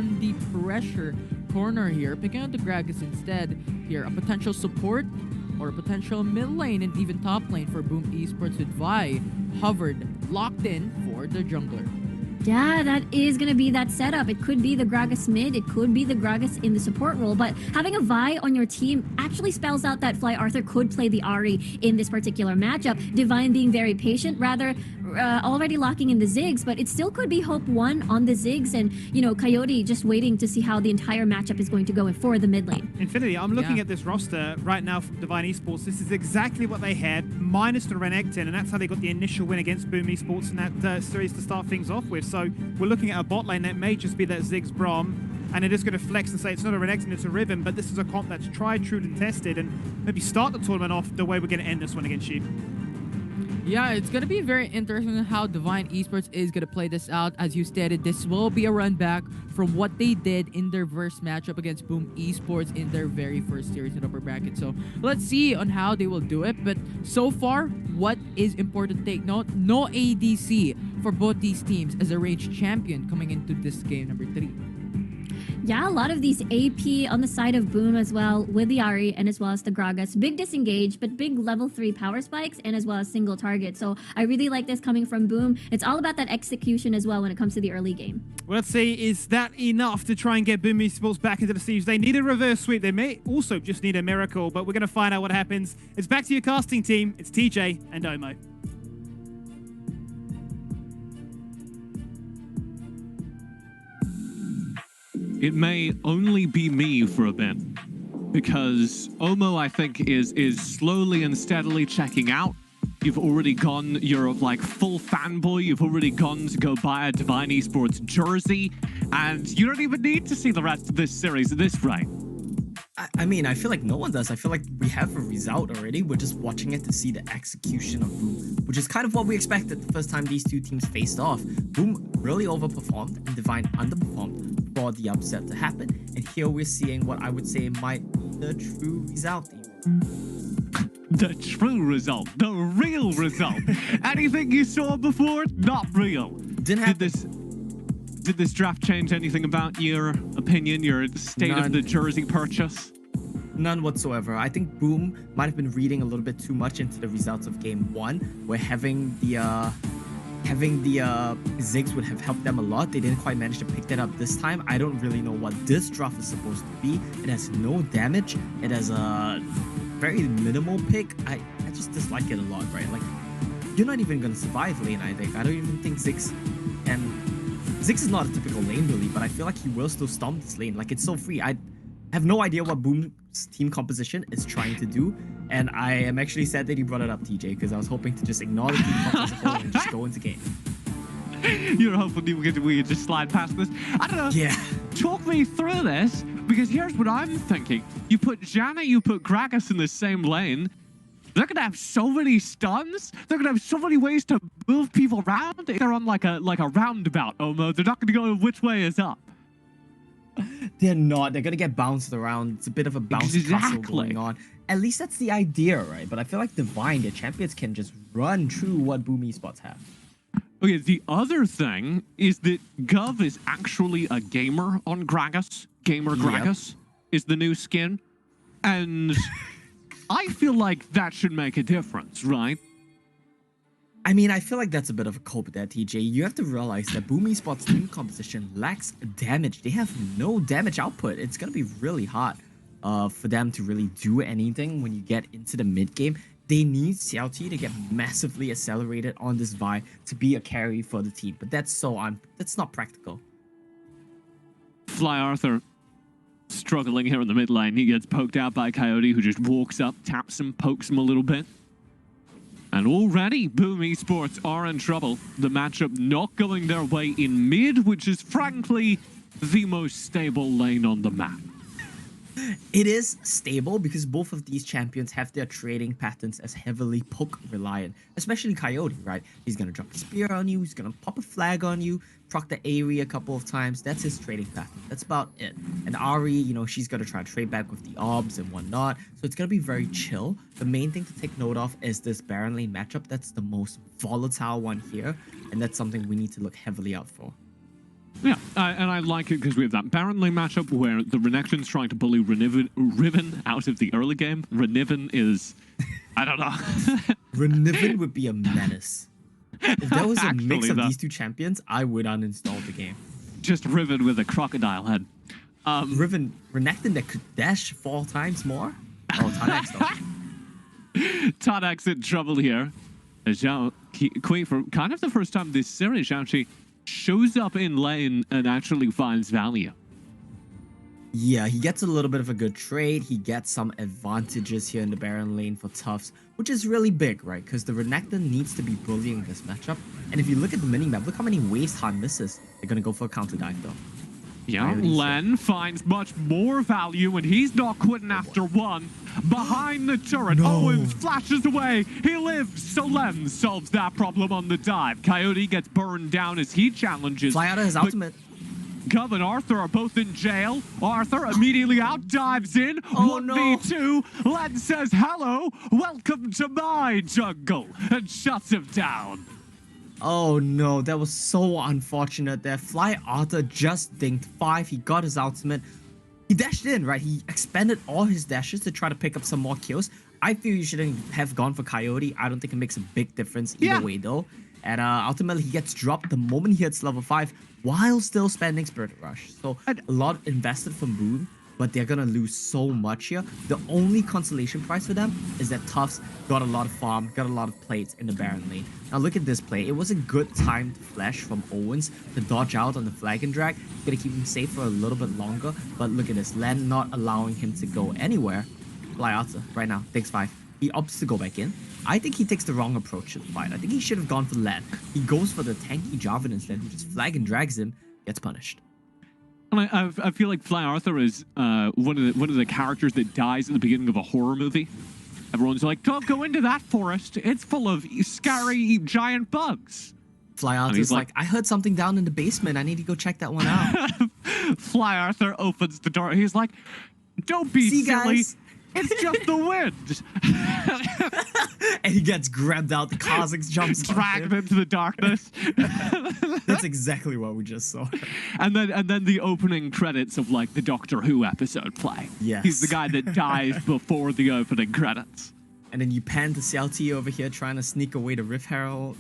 on the pressure corner here, picking out the Gragas instead here. A potential support or a potential mid lane and even top lane for Boom Esports with Vi hovered, locked in for the jungler. Yeah, that is going to be that setup. It could be the Gragas mid, it could be the Gragas in the support role, but having a Vi on your team actually spells out that Fly Arthur could play the Ahri in this particular matchup. Divine being very patient, rather already locking in the Ziggs, but it still could be Hope 1 on the Ziggs and, you know, Coyote just waiting to see how the entire matchup is going to go for the mid lane. Infinity, I'm looking at this roster right now from Divine Esports. This is exactly what they had, minus the Renekton, and that's how they got the initial win against Boom Esports in that series to start things off with. So we're looking at a bot lane that may just be that Ziggs Braum, and it is going to flex and say it's not a Renekton, it's a Riven, but this is a comp that's tried, true, and tested, and maybe start the tournament off the way we're going to end this one against you. Yeah, it's going to be very interesting how Divine Esports is going to play this out. As you stated, this will be a run back from what they did in their first matchup against Boom Esports in their very first series in upper bracket. So let's see on how they will do it. But so far, what is important to take note? No ADC for both these teams as a ranged champion coming into this game number 3. Yeah, a lot of these AP on the side of Boom as well with the Ahri and as well as the Gragas. Big disengage, but big level 3 power spikes and as well as single target. So I really like this coming from Boom. It's all about that execution as well when it comes to the early game. Well, let's see, is that enough to try and get Boom Esports back into the siege? They need a reverse sweep. They may also just need a miracle, but we're going to find out what happens. It's back to your casting team. It's TJ and Omo. It may only be me for a bit, because Omo, I think, is slowly and steadily checking out. You've already gone, you're like full fanboy, you've already gone to go buy a Divine Esports jersey, and you don't even need to see the rest of this series at this rate. I mean, I feel like no one does. I feel like we have a result already. We're just watching it to see the execution of Boom, which is kind of what we expected the first time these two teams faced off. Boom really overperformed and Divine underperformed for the upset to happen. And here we're seeing what I would say might be the true result. The true result, the real result. Anything you saw before, not real. Didn't happen. Did this draft change anything about your opinion, your state of the jersey purchase? None whatsoever. I think Boom might have been reading a little bit too much into the results of game 1, where having the Ziggs would have helped them a lot. They didn't quite manage to pick that up this time. I don't really know what this draft is supposed to be. It has no damage. It has a very minimal pick. I just dislike it a lot, right? Like, you're not even going to survive lane, I think. I don't even think Ziggs is not a typical lane really, but I feel like he will still stomp this lane. Like, it's so free. I have no idea what Boom's team composition is trying to do, and I am actually sad that you brought it up, TJ, because I was hoping to just ignore the team composition and just go into game. You're hoping we could just slide past this? I don't know. Yeah. Talk me through this, because here's what I'm thinking. You put Janna, you put Gragas in the same lane. They're going to have so many stuns. They're going to have so many ways to move people around. They're on like a roundabout, Omo. They're not going to go which way is up. They're not. They're going to get bounced around. It's a bit of a bounce castle going on. At least that's the idea, right? But I feel like Divine, their champions, can just run through what Boom Esports have. Okay, the other thing is that Gov is actually a gamer on Gragas. Gamer Gragas is the new skin. And I feel like that should make a difference, right? I mean, I feel like that's a bit of a cope there, TJ. You have to realize that Boom Esports team composition lacks damage. They have no damage output. It's going to be really hard for them to really do anything when you get into the mid game. They need CLT to get massively accelerated on this Vi to be a carry for the team. But that's not practical. Fly Arthur struggling here in the mid lane. He gets poked out by Coyote, who just walks up, taps him, pokes him a little bit. And already Boom Esports are in trouble. The matchup not going their way in mid, which is frankly the most stable lane on the map. It is stable because both of these champions have their trading patterns as heavily poke reliant, especially Coyote, right? He's going to drop a spear on you, he's going to pop a flag on you, proc the Ahri a couple of times. That's his trading pattern. That's about it. And Ahri, you know, she's going to try to trade back with the orbs and whatnot. So it's going to be very chill. The main thing to take note of is this Baron lane matchup. That's the most volatile one here. And that's something we need to look heavily out for. Yeah, and I like it because we have that Baron lane matchup where the Renekton's trying to bully Riven out of the early game. Riven is, I don't know. Riven would be a menace. If there was a mix of though. these two champions, I would uninstall the game. Just Riven with a crocodile head. Renekton that could dash 4 times more? Oh, Tanax though. Tanax in trouble here. Zhao Kui, for kind of the first time this series, actually shows up in lane and actually finds value. Yeah, he gets a little bit of a good trade. He gets some advantages here in the Baron lane for Tufts, which is really big, right? Because the Renekton needs to be bullying this matchup. And if you look at the mini-map, look how many waste Han misses. They're going to go for a counter dive, though. Yeah, Len finds much more value, and he's not quitting after one. Behind the turret, Owens flashes away. He lives, so Len solves that problem on the dive. Coyote gets burned down as he challenges. Fly out of his ultimate. Gov and Arthur are both in jail. Arthur immediately out dives in. Oh, no. 1v2. Len says, hello, welcome to my jungle, and shuts him down. Oh no, that was so unfortunate there. Fly Arthur just dinked 5. He got his ultimate. He dashed in, right? He expended all his dashes to try to pick up some more kills. I feel you shouldn't have gone for Coyote. I don't think it makes a big difference either way though. And ultimately he gets dropped the moment he hits level 5 while still spending Spirit Rush. So a lot invested from Boom, but they're gonna lose so much here. The only consolation prize for them is that Tufts got a lot of farm, got a lot of plates in the Baron lane. Now look at this play. It was a good timed flash from Owens to dodge out on the flag and drag. Gonna keep him safe for a little bit longer, but look at this. Len not allowing him to go anywhere. Fly Arthur right now, takes 5. He opts to go back in. I think he takes the wrong approach to the fight. I think he should have gone for Len. He goes for the tanky Jarvan instead, who just flag and drags him, gets punished. I feel like Fly Arthur is one of the characters that dies at the beginning of a horror movie. Everyone's like, don't go into that forest. It's full of scary giant bugs. Fly Arthur's like, I heard something down in the basement. I need to go check that one out. Fly Arthur opens the door. He's like, don't be silly. Guys? It's just the wind. And he gets grabbed out. The Kha'Zix jumps dragged into the darkness. That's exactly what we just saw. And then the opening credits of like the Doctor Who episode play. Yes. He's the guy that dies before the opening credits. And then you pan to CLT over here trying to sneak away the Rift Herald.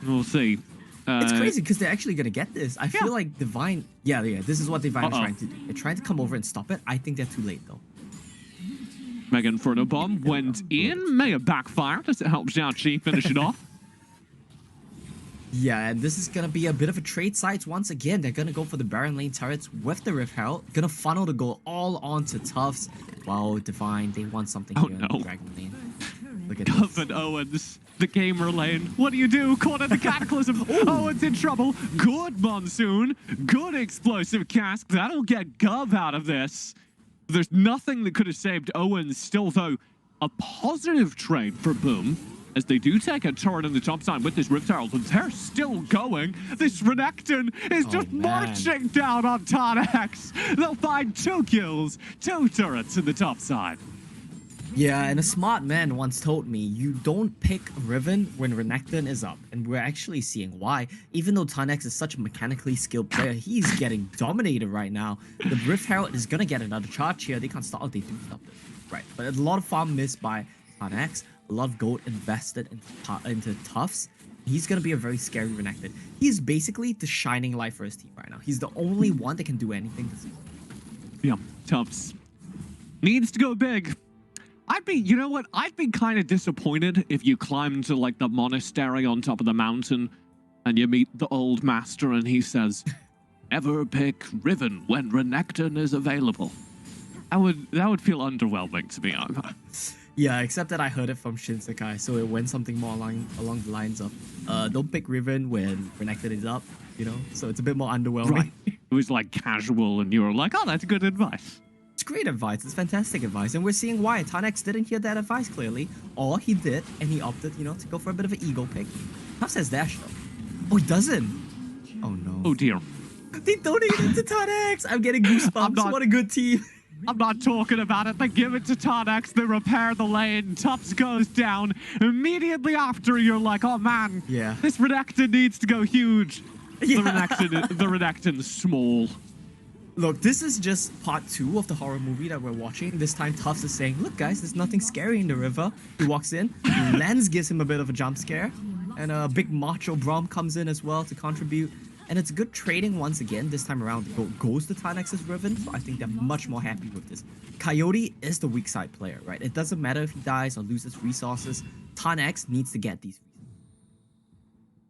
We'll see. It's crazy because they're actually going to get this. I feel like Divine... Yeah, this is what Divine is trying to do. They're trying to come over and stop it. I think they're too late though. Mega Inferno Bomb went in, may have backfired as it helps Zhao Qi finish it off. Yeah, and this is going to be a bit of a trade sites once again. They're going to go for the Baron lane turrets with the Rift Herald. Going to funnel the goal all onto Tufts. Wow, Divine, they want something here in the Dragon lane. Look at this. and Owens, the gamer lane. What do you do? Caught in the Cataclysm. Owens in trouble. Good Monsoon. Good explosive cask. That'll get Gov out of this. There's nothing that could have saved Owens. Still, though, a positive trade for Boom, as they do take a turret in the top side with this Rift Herald, and they're still going. This Renekton is just marching down on Tanax. They'll find 2 kills, 2 turrets in the top side. Yeah, and a smart man once told me, you don't pick Riven when Renekton is up. And we're actually seeing why. Even though Tanax is such a mechanically skilled player, he's getting dominated right now. The Rift Herald is going to get another charge here. They can't stop. Oh, they do stop it. Right, but a lot of farm missed by Tanax. A lot of gold invested into Tufts. He's going to be a very scary Renekton. He's basically the shining light for his team right now. He's the only one that can do anything this season. Yeah, Tufts needs to go big. You know what? I'd be kind of disappointed if you climbed to like the monastery on top of the mountain and you meet the old master and he says, ever pick Riven when Renekton is available. That would feel underwhelming to me. Yeah, except that I heard it from Shinsekai, so it went something more along the lines of, don't pick Riven when Renekton is up, you know? So it's a bit more underwhelming. Right. It was like casual and you were like, oh, that's good advice. It's great advice. It's fantastic advice. And we're seeing why. Tanax didn't hear that advice clearly. Or he did, and he opted, to go for a bit of an ego pick. Tufts says dash, though. Oh, he doesn't. Oh, no. Oh, dear. They donated to Tanax. I'm getting goosebumps. What a good team. I'm not talking about it. They give it to Tanax. They repair the lane. Tufts goes down. Immediately after, you're like, oh, man. Yeah. This Renekton needs to go huge. The Renekton's small. Look, this is just part 2 of the horror movie that we're watching. This time Tufts is saying, look guys, there's nothing scary in the river. He walks in, Lens gives him a bit of a jump scare, and a big macho Braum comes in as well to contribute. And it's good trading once again. This time around, the goat goes to Tarnex's Riven, so I think they're much more happy with this. Coyote is the weak side player, right? It doesn't matter if he dies or loses resources. Tarnex needs to get these.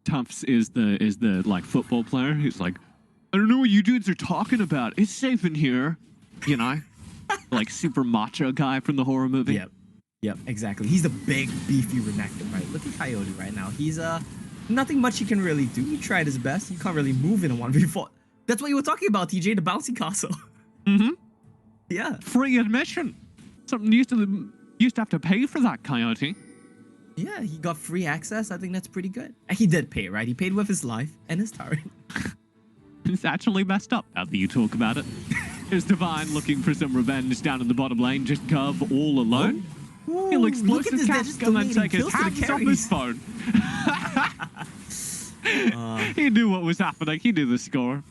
Tufts is the like football player who's like, I don't know what you dudes are talking about. It's safe in here, you know, like super macho guy from the horror movie. Yep, exactly. He's the big beefy Renekton, right? Look at Coyote right now. He's nothing much he can really do. He tried his best. You can't really move in a 1v4. That's what you were talking about, TJ, the bouncy castle. Mm-hmm. Yeah. Free admission. Something used to have to pay for that, Coyote. Yeah, he got free access. I think that's pretty good. He did pay, right? He paid with his life and his turret. It's actually messed up now that you talk about it. Here's Divine looking for some revenge down in the bottom lane. Just Gov all alone. Ooh, He'll explosive cast and then take his hands off his phone. He knew what was happening. He knew the score.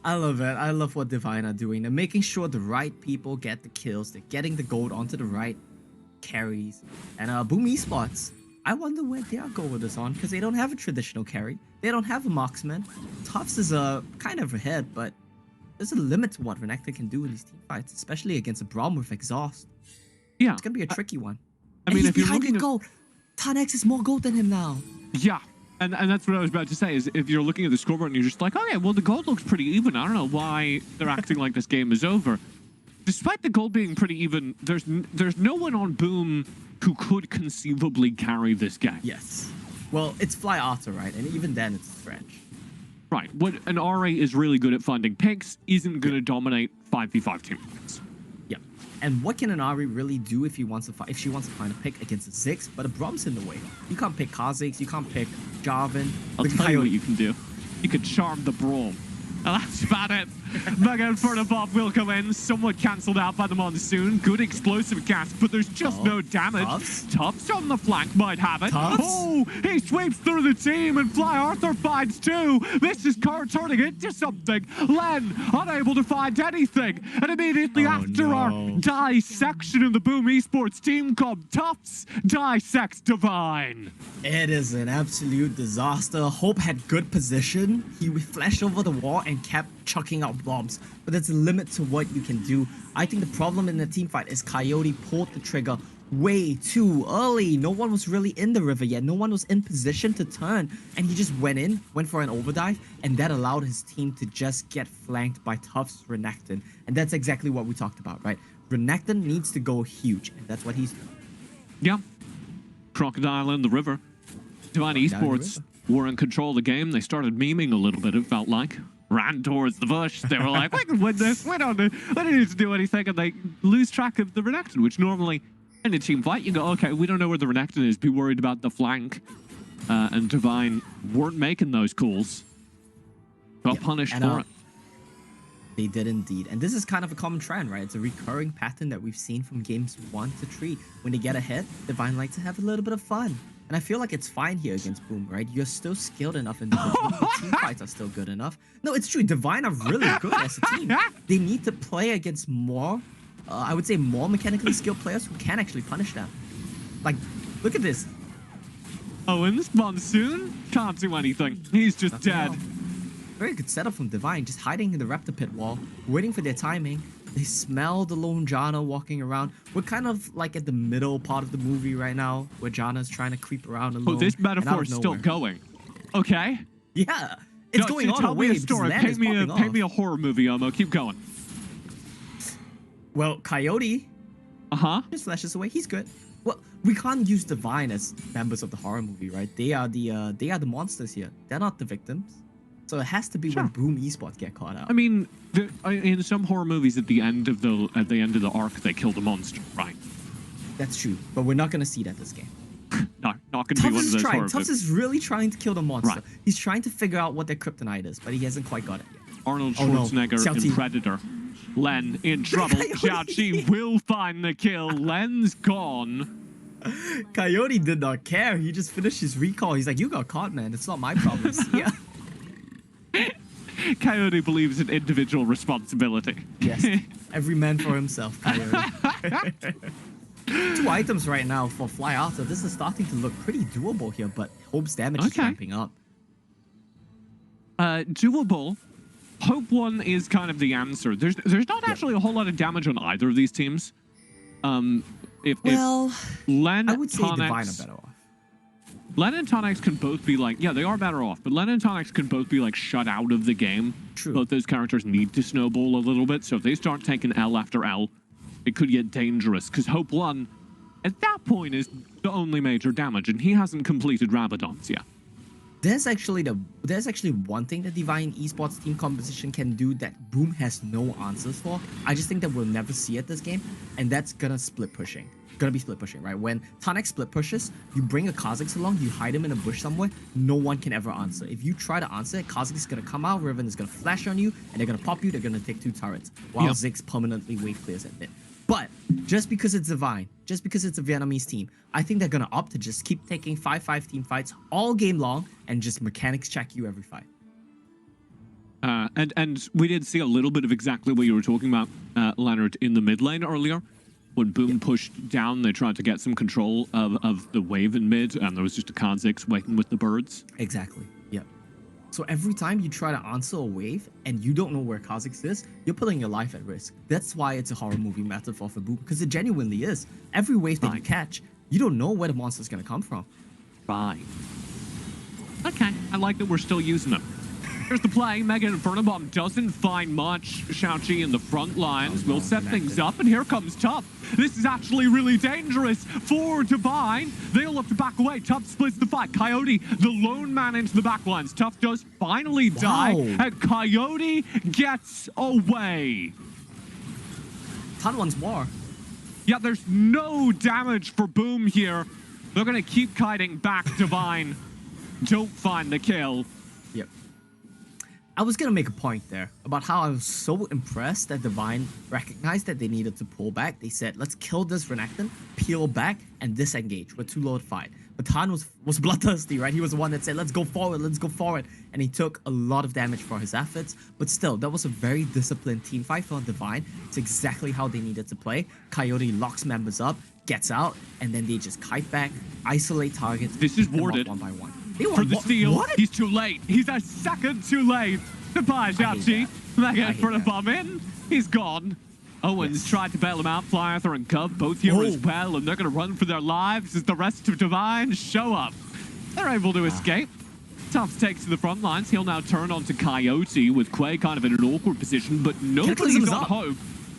I love it. I love what Divine are doing. They're making sure the right people get the kills. They're getting the gold onto the right carries. And Boom Esports, I wonder where they'll go with this on, because they don't have a traditional carry. They don't have a marksman. Tufts is kind of ahead, but there's a limit to what Renekton can do in these team fights, especially against a Braum with exhaust. Yeah. It's going to be a tricky one. I mean, he's if you're behind looking in gold. Tarnex is more gold than him now. Yeah. And that's what I was about to say, is if you're looking at the scoreboard and you're just like, oh yeah, well, the gold looks pretty even. I don't know why they're acting like this game is over. Despite the gold being pretty even, there's no one on Boom who could conceivably carry this game. Yes. Well, it's Fly Arthur, right? And even then, it's French. Right. What an RA is really good at finding picks isn't going to dominate 5v5 teams. Yeah. And what can an Ari really do if she wants to find a pick against a Ziggs, but a Braum's in the way? You can't pick Kha'Zix, you can't pick Jarvan. I'll tell you what you can do. You could charm the Braum. And that's about it. Mega for the Bob will go in, somewhat cancelled out by the Monsoon. Good explosive cast, but there's just no damage. Tufts on the flank might have it. Tufts? Oh, he sweeps through the team, and Fly Arthur finds two. This is turning into something. Len, unable to find anything. And immediately after our dissection of the Boom Esports team comp, Tufts dissects Divine. It is an absolute disaster. Hope had good position. He flashed over the wall and kept chucking out bombs, but there's a limit to what you can do. I think the problem in the team fight is Coyote pulled the trigger way too early. No one was really in the river yet. No one was in position to turn, and he just went for an overdive, and that allowed his team to just get flanked by Tufts Renekton. And that's exactly what we talked about, right? Renekton needs to go huge, and that's what he's doing. Yeah. Crocodile in the river. Divine Esports were in control of the game. They started memeing a little bit, it felt like. Ran towards the bush. They were like, we can win this. We don't need to do anything. And they lose track of the Renekton, which normally in a team fight, you go, okay, we don't know where the Renekton is. Be worried about the flank. And Divine weren't making those calls. Got punished for it. They did indeed. And this is kind of a common trend, right? It's a recurring pattern that we've seen from games 1 to 3. When they get ahead, Divine like to have a little bit of fun. And I feel like it's fine here against Boom, right? You're still skilled enough and the team fights are still good enough. No, it's true. Divine are really good as a team. They need to play against more, I would say more mechanically skilled players who can actually punish them. Like, look at this. Oh, and this Monsoon can't do anything. He's just dead. Very good setup from Divine, just hiding in the Raptor Pit wall, waiting for their timing. They smell the lone Janna walking around. We're kind of like at the middle part of the movie right now, where Janna's trying to creep around alone. Oh, this metaphor is still going. Okay. Yeah, it's going on. Tell me a story. Paint me a horror movie, Omo. Keep going. Well, Coyote just flashes away. He's good. Well, we can't use Divine as members of the horror movie, right? They are the monsters here. They're not the victims. So it has to be when Boom Esports get caught out. I mean, in some horror movies, at the end of the arc, they kill the monster, right? That's true, but we're not going to see that this game. No, not going to be one of those horror movies. Tufts is really trying to kill the monster. Right. He's trying to figure out what their kryptonite is, but he hasn't quite got it yet. Arnold Schwarzenegger in Predator. Len in trouble. Xiaoqi will find the kill. Len's gone. Coyote did not care. He just finished his recall. He's like, you got caught, man. It's not my problem. Yeah. Coyote believes in individual responsibility. Yes. Every man for himself, Coyote. 2 items right now for Fly Arthur. This is starting to look pretty doable here, but Hope's damage is ramping up. Doable. Hope 1 is kind of the answer. There's not actually a whole lot of damage on either of these teams. If Len, I would say Tonix, Divine are better off. Len and Tonix can both be like, yeah, they are better off, but Len and Tonix can both be like shut out of the game. True. Both those characters need to snowball a little bit, so if they start taking L after L, it could get dangerous, because Hope 1, at that point, is the only major damage, and he hasn't completed Rabadons yet. There's actually one thing that Divine Esports team composition can do that Boom has no answers for. I just think that we'll never see it this game, and that's gonna be split pushing, right? When Tonix split pushes, you bring a Kha'Zix along, you hide him in a bush somewhere, no one can ever answer. If you try to answer it, Kha'Zix is gonna come out, Riven is gonna flash on you, and they're gonna pop you, they're gonna take 2 turrets, while Ziggs permanently wave clears at mid. But just because it's Divine, just because it's a Vietnamese team, I think they're gonna opt to just keep taking 5-5 team fights all game long and just mechanics check you every fight. And we did see a little bit of exactly what you were talking about, Leonard, in the mid lane earlier. When Boom pushed down, they tried to get some control of the wave in mid, and there was just a Kha'Zix waiting with the birds. Exactly, yep. So every time you try to answer a wave and you don't know where Kha'Zix is, you're putting your life at risk. That's why it's a horror movie metaphor for Boom, because it genuinely is. Every wave that you catch, you don't know where the monster's gonna come from. Fine. Okay, I like that we're still using them. Here's the play. Mega Inferno Bomb doesn't find much. Shao-Chi in the front lines will set things up, and here comes Tup. This is actually really dangerous for Divine. They'll have to back away. Tup splits the fight. Coyote, the lone man into the back lines. Tup does finally die, and Coyote gets away. Ton wants more. Yeah, there's no damage for Boom here. They're going to keep kiting back. Divine don't find the kill. Yep. I was going to make a point there about how I was so impressed that Divine recognized that they needed to pull back. They said, let's kill this Renekton, peel back, and disengage. We're too low to fight. But Tan was bloodthirsty, right? He was the one that said, let's go forward, let's go forward. And he took a lot of damage for his efforts. But still, that was a very disciplined team fight for Divine. It's exactly how they needed to play. Coyote locks members up, gets out, and then they just kite back, isolate targets. This is warded. One by one. For the steal, he's too late. He's a second too late. Goodbye, Shao-Chi. Mega Inferno Bomb in. He's gone. Owens tried to bail him out. Fly Arthur and Cub both here as well, and they're going to run for their lives as the rest of Divine show up. They're able to escape. Tufts takes to the front lines. He'll now turn onto Coyote with Quay kind of in an awkward position, but nobody's on Hope.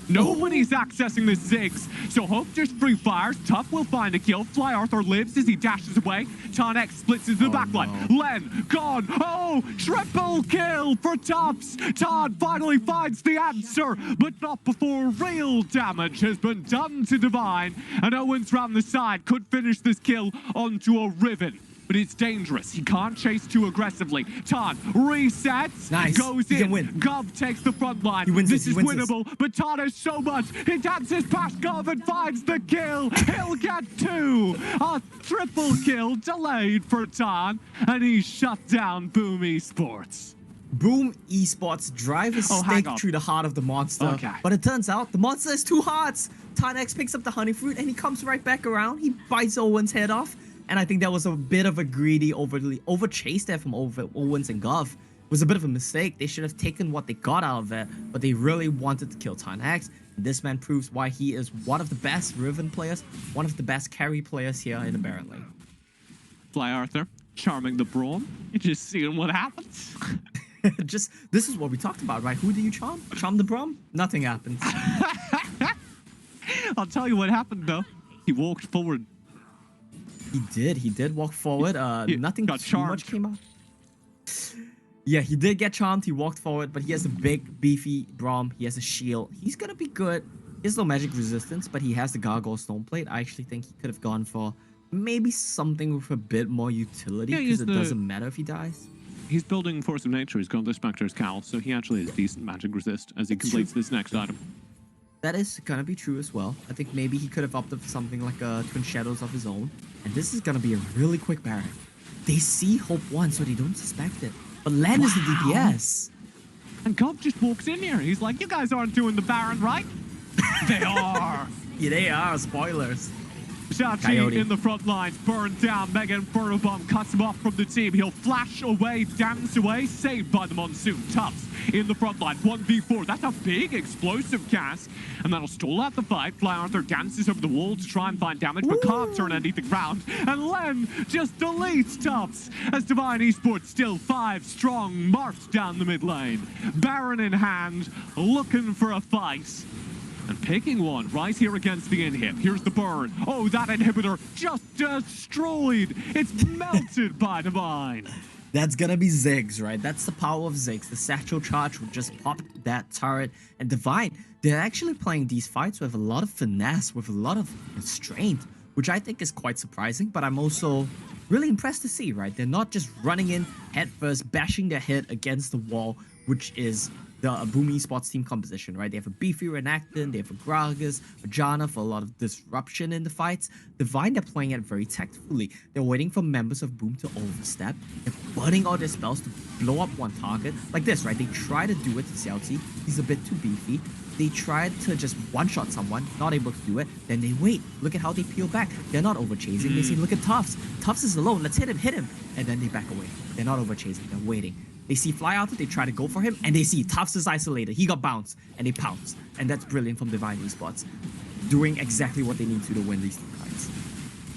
Nobody's accessing this Ziggs, so Hope just free fires. Tuff will find a kill. Fly Arthur lives as he dashes away. Tonix splits into the backline. Len, gone. Oh, triple kill for Tufts. Todd finally finds the answer, but not before real damage has been done to Divine. And Owens round the side could finish this kill onto a Riven. But it's dangerous. He can't chase too aggressively. Todd resets, goes in. Gov takes the front line. This is winnable, but Todd has so much. He dances past Gov and finds the kill. He'll get 2. A triple kill delayed for Todd, and he shut down Boom Esports. Boom Esports drive a stake through the heart of the monster. But it turns out the monster is 2 hearts. Tynex picks up the honey fruit, and he comes right back around. He bites Owen's head off. And I think that was a bit of a greedy, over chase there from Owens and Gov. It was a bit of a mistake. They should have taken what they got out of it, but they really wanted to kill Tynex. This man proves why he is one of the best Riven players, one of the best carry players here in the Baron lane. Fly Arthur, charming the Braum. You're just seeing what happens. This is what we talked about, right? Who do you charm? Charm the Braum? Nothing happens. I'll tell you what happened, though. He walked forward. He did walk forward. Nothing too much came out. Yeah, he did get charmed. He walked forward, but he has a big, beefy Braum. He has a shield. He's gonna be good. He has no magic resistance, but he has the Gargoyle Stoneplate. I actually think he could have gone for maybe something with a bit more utility, because it doesn't matter if he dies. He's building Force of Nature. He's got the Spectre's Cowl, so he actually has decent magic resist as he completes this next item. that is gonna be true as well. I think maybe he could have opted for something like a Twin Shadows of his own. And this is gonna be a really quick Baron. They see Hope 1, so they don't suspect it. But Len is the DPS. And Gob just walks in here. He's like, you guys aren't doing the Baron, right? They are. Yeah, they are. Spoilers. Xiaoqi in the front lines, burned down. Mega Inferno Bomb cuts him off from the team. He'll flash away, dance away, saved by the Monsoon. Tufts in the front line, 1v4. That's a big explosive cast, and that'll stall out the fight. Fly Arthur dances over the wall to try and find damage, but can't turn anything round. And Len just deletes Tufts as Divine Esports still 5 strong, marched down the mid lane. Baron in hand, looking for a fight. And picking one right here against the inhib. Here's the burn. Oh, that inhibitor just destroyed. It's melted by Divine. That's gonna be Ziggs, right? That's the power of Ziggs. The satchel charge would just pop that turret. And Divine, they're actually playing these fights with a lot of finesse, with a lot of restraint, which I think is quite surprising, but I'm also really impressed to see, right? They're not just running in headfirst, bashing their head against the wall, which is the Boom Esports team composition, right? They have a beefy Renekton, they have a Gragas, a Janna for a lot of disruption in the fights. Divine, they're playing it very tactfully. They're waiting for members of Boom to overstep. They're burning all their spells to blow up one target. Like this, right? They try to do it to Xiaoqi. He's a bit too beefy. They tried to just one-shot someone, not able to do it. Then they wait. Look at how they peel back. They're not over-chasing. They say, look at Tufts. Tufts is alone. Let's hit him. And then they back away. They're not over-chasing. They're waiting. They see Fly Arthur, they try to go for him, and they see Tufts is isolated. He got bounced, and they pounce. And that's brilliant from Divine Esports. Doing exactly what they need to win these two fights.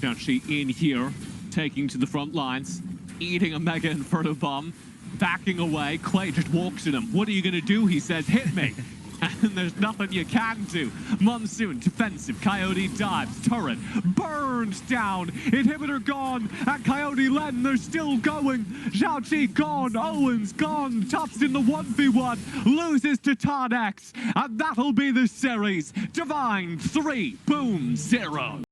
Xiaoqi in here, taking to the front lines, eating a Mega Inferno Bomb, backing away. Clay just walks at him. What are you going to do? He says, hit me. And there's nothing you can do. Monsoon, defensive. Coyote dives. Turret burned down. Inhibitor gone. And Coyote Len, they're still going. Xiaoqi gone. Owens gone. Tufts in the 1v1. Loses to Tardex. And that'll be the series. Divine 3, Boom 0.